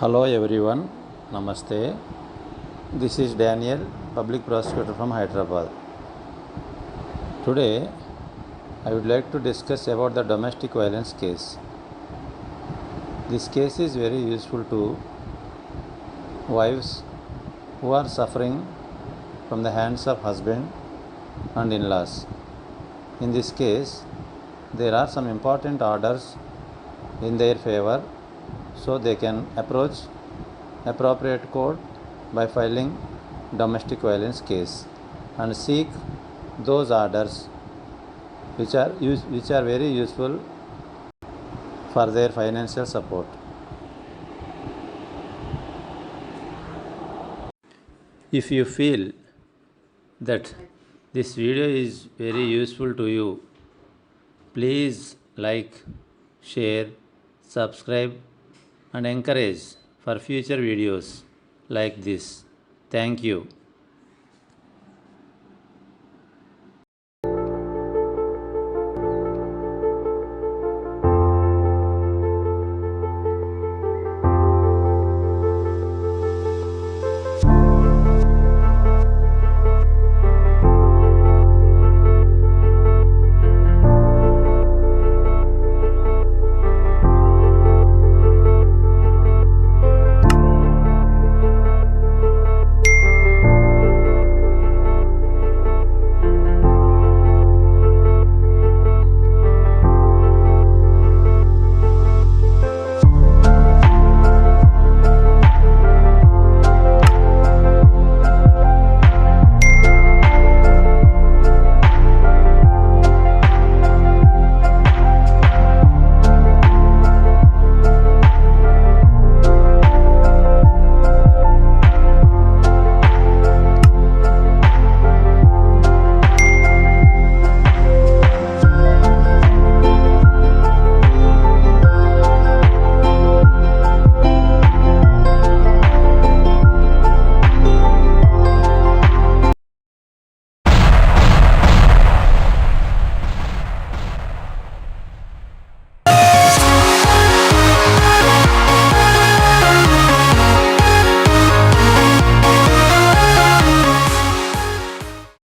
Hello everyone, Namaste. This is Daniel, Public Prosecutor from Hyderabad. Today, I would like to discuss about the domestic violence case. This case is very useful to wives who are suffering from the hands of husband and in-laws. In this case, there are some important orders in their favor, so they can approach appropriate court by filing domestic violence case and seek those orders which are very useful for their financial support. If you feel that this video is very useful to you, please like, share, subscribe and encourage for future videos like this. Thank you.